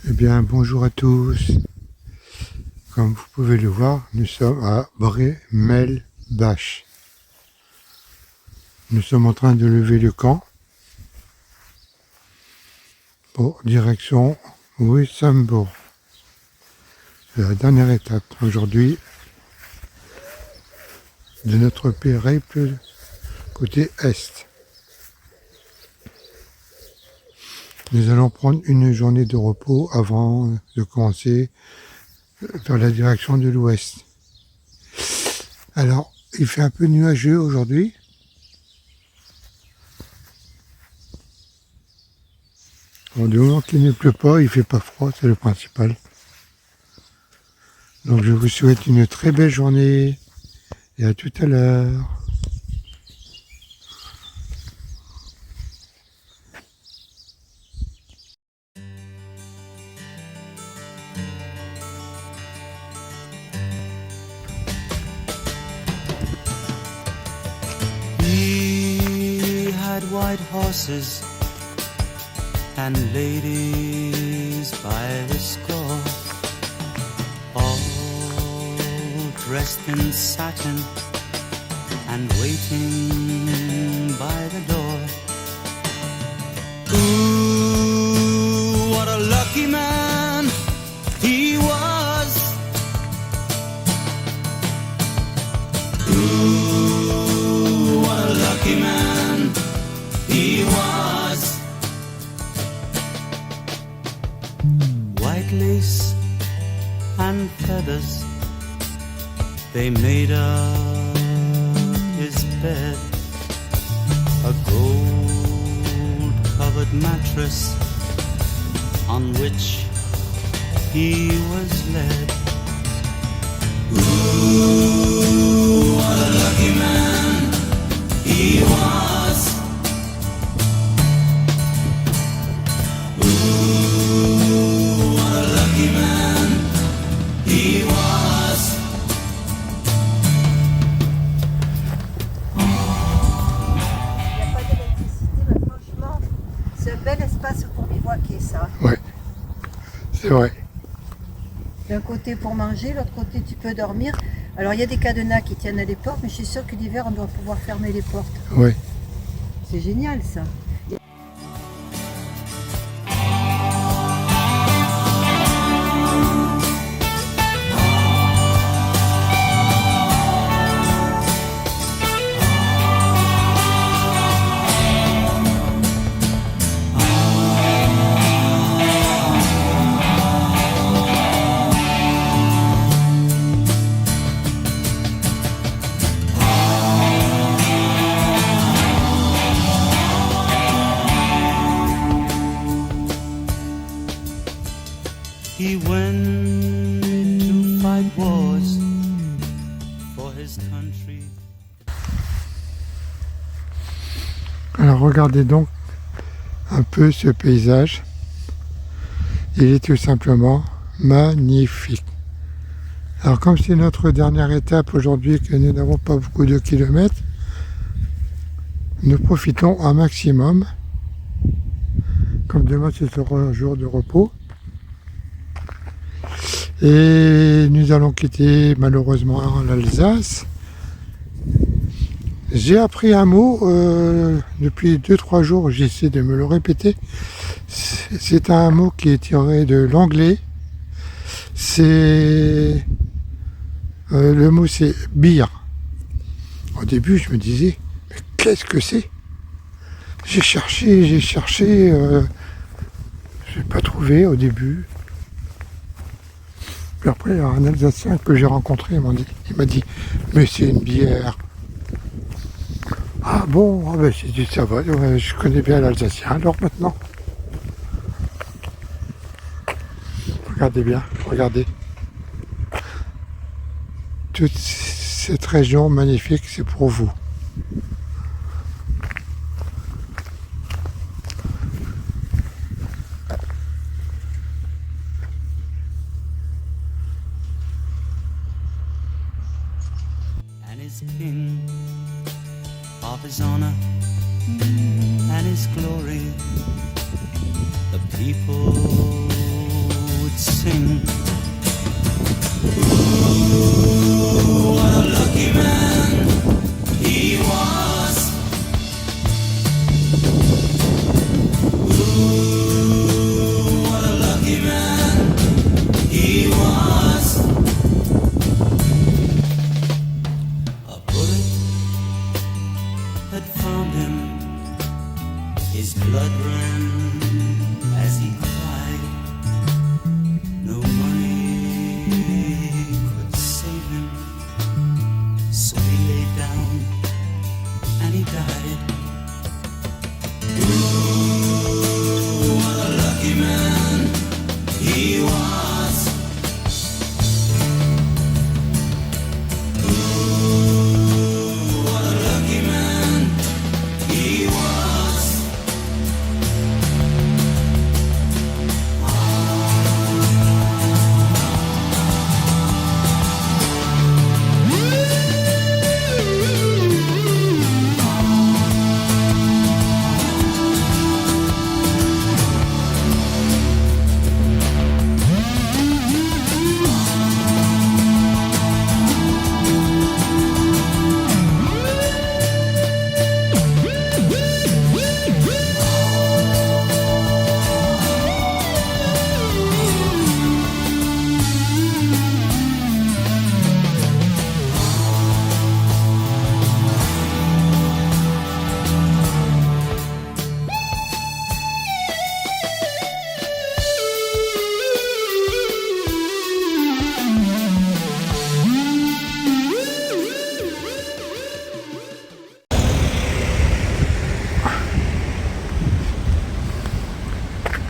Eh bien, bonjour à tous. Comme vous pouvez le voir, nous sommes à Brémelbach. Nous sommes en train de lever le camp pour direction Wissembourg. C'est la dernière étape aujourd'hui de notre périple côté est. Nous allons prendre une journée de repos avant de commencer vers la direction de l'ouest. Alors, il fait un peu nuageux aujourd'hui. Bon, du moment qu'il ne pleut pas, il fait pas froid, c'est le principal. Donc je vous souhaite une très belle journée et à tout à l'heure. He had white horses and ladies by the score, all dressed in satin and waiting by the door. Ooh, what a lucky man he was. Ooh, what a lucky man he was. White lace and feathers, they made up his bed. A gold-covered mattress on which he was led. Ooh, what a lucky man he was. Ooh, what a lucky man he was. Il n'y a pas d'électricité, mais franchement, c'est un bel espace pour bivouaquer, ça. Ouais, c'est vrai. D'un côté pour manger, l'autre côté tu peux dormir. Alors il y a des cadenas qui tiennent à des portes, mais je suis sûre que l'hiver on doit pouvoir fermer les portes. Ouais. C'est génial ça. He went to fight wars for his country. Alors regardez donc un peu ce paysage. Il est tout simplement magnifique. Alors comme c'est notre dernière étape aujourd'hui, que nous n'avons pas beaucoup de kilomètres, nous profitons un maximum. Comme demain c'est un jour de repos. Et nous allons quitter malheureusement l'Alsace. J'ai appris un mot depuis 2-3 jours, j'essaie de me le répéter. C'est un mot qui est tiré de l'anglais. C'est le mot c'est beer. Au début je me disais, mais qu'est-ce que c'est? J'ai cherché, je n'ai pas trouvé au début. Puis après, il y a un Alsacien que j'ai rencontré, il m'a dit, mais c'est une bière. Ah bon, ah ben, j'ai dit, ça va, ouais, je connais bien l'Alsacien, alors maintenant. Regardez bien, regardez. Toute cette région magnifique, c'est pour vous. And his king of his honor and his glory, the people could sing. Ooh, what a lucky man he was. Ooh, what a lucky man he was. A bullet had found him, his blood ran as he cried. No money could save him, so he lay down and he died. Ooh, what a lucky man he was. Ooh, what a lucky man he was.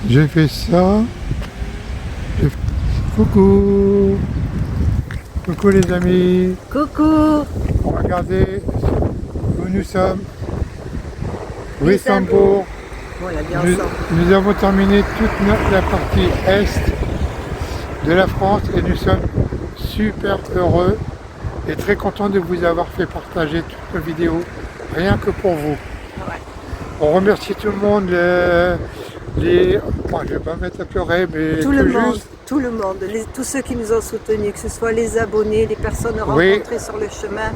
J'ai fait ça. Coucou. Coucou les amis. Coucou. Regardez où nous sommes. Luxembourg. Luxembourg. Bon, on l'a bien Nous, ensemble. nous avons terminé toute la partie est de la France et nous sommes super heureux et très contents de vous avoir fait partager toutes nos vidéos, rien que pour vous. Ouais. On remercie tout le monde, moi, je vais pas me mettre à pleurer, mais Tout le monde, juste, tout le monde, tous ceux qui nous ont soutenus, que ce soit les abonnés, les personnes Oui. rencontrées sur le chemin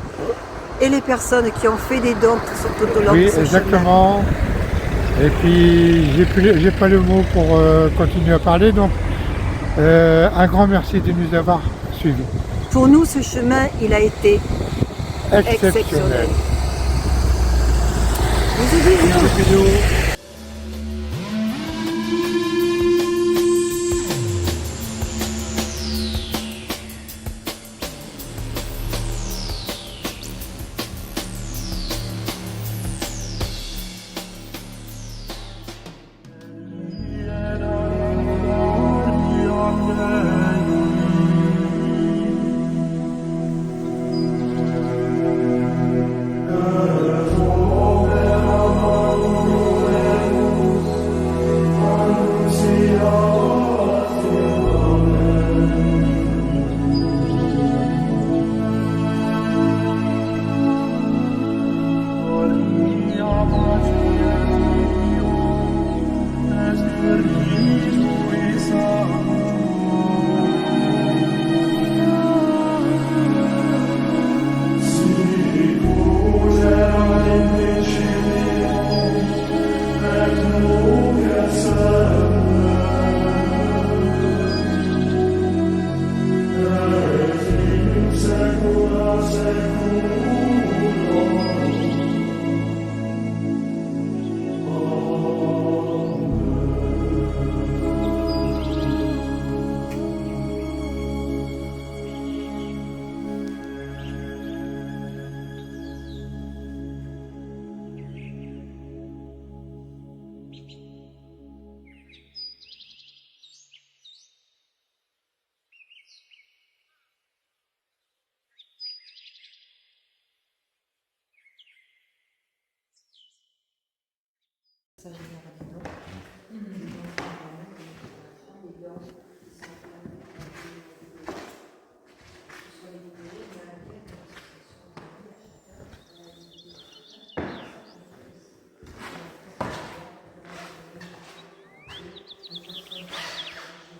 et les personnes qui ont fait des dons tout au long oui, de ce chemin. exactement. Et puis, j'ai pas le mot pour continuer à parler, donc un grand merci de nous avoir suivis. Pour nous, ce chemin, il a été exceptionnel. Bisous, bisous. Bisous.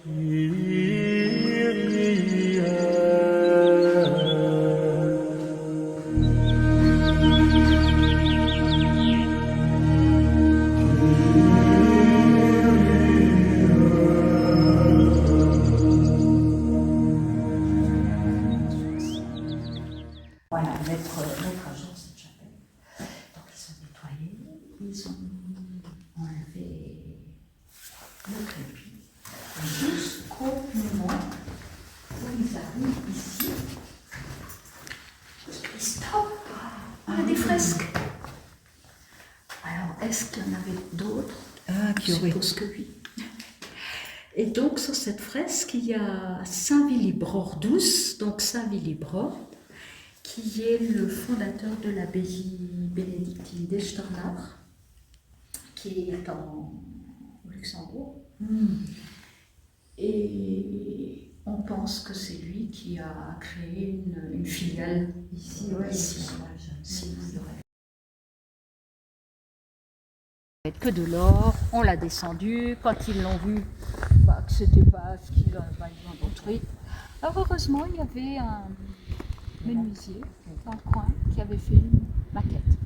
He ils ont enlevé le crépi. Jusqu'au moment où ils arrivent ici. Stop! Il y a des fresques. Alors, est-ce qu'il y en avait d'autres? qui Je aurait. suppose que oui. Et donc, sur cette fresque, il y a Saint Willibrord douce, donc Saint Willibrord, qui est le fondateur de l'abbaye bénédictine d'Echternach, qui est au Luxembourg. Et on pense que c'est lui qui a créé une filiale ici. Si vous l'aurez. Que de l'or, on l'a descendu. Quand ils l'ont vu, que c'était pas ce qu'ils ont construit. Alors heureusement, il y avait un menuisier dans le coin qui avait fait une maquette.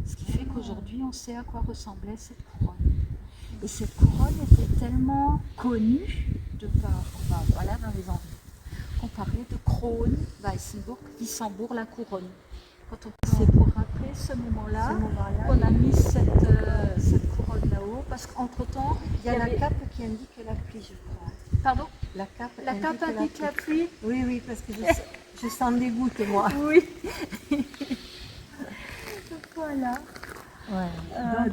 Ce qui fait qu'aujourd'hui, on sait à quoi ressemblait cette couronne. Et cette couronne était tellement connue de par, voilà, dans les environs, qu'on parlait de Krone, Weissenburg, Wissembourg, la couronne. C'est pour rappeler ce moment-là qu'on a mis cette couronne là-haut, parce qu'entre-temps, Il y a la cape qui indique la pluie, je crois. Pardon? La cape indique la pluie? Oui, parce que je sens des gouttes, moi. Oui. Voilà.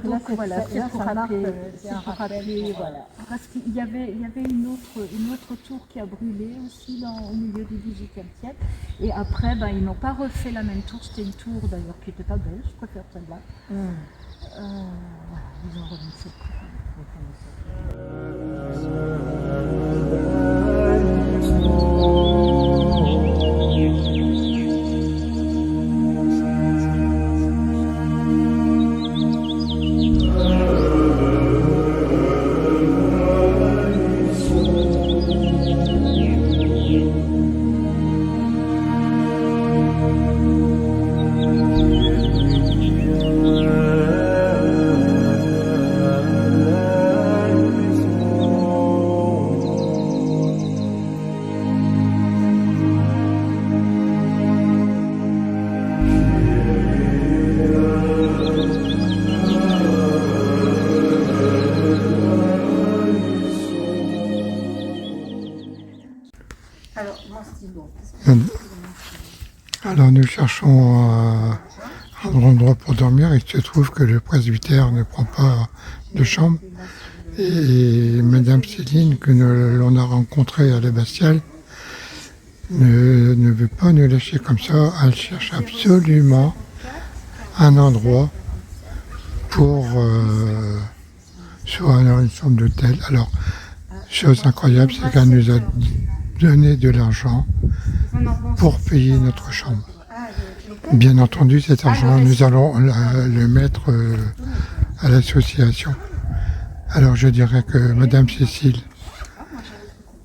Donc voilà, c'est pour rappeler, voilà. Parce qu'il y avait une autre tour qui a brûlé aussi au milieu du XVIIIe siècle. Et après, ils n'ont pas refait la même tour. C'était une tour d'ailleurs qui n'était pas belle, je préfère celle-là. Voilà, ils ont remis cette Alors nous cherchons un endroit pour dormir. Il se trouve que le presbytère ne prend pas de chambre. Et Madame Céline, que l'on a rencontrée à l'abbatiale, ne veut pas nous lâcher comme ça. Elle cherche absolument un endroit pour soit une chambre d'hôtel. Alors, chose incroyable, c'est qu'elle nous a donné de l'argent pour payer notre chambre. Bien entendu, cet argent, nous allons le mettre à l'association. Alors je dirais que Madame Cécile,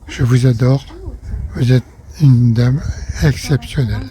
je vous adore, vous êtes une dame exceptionnelle.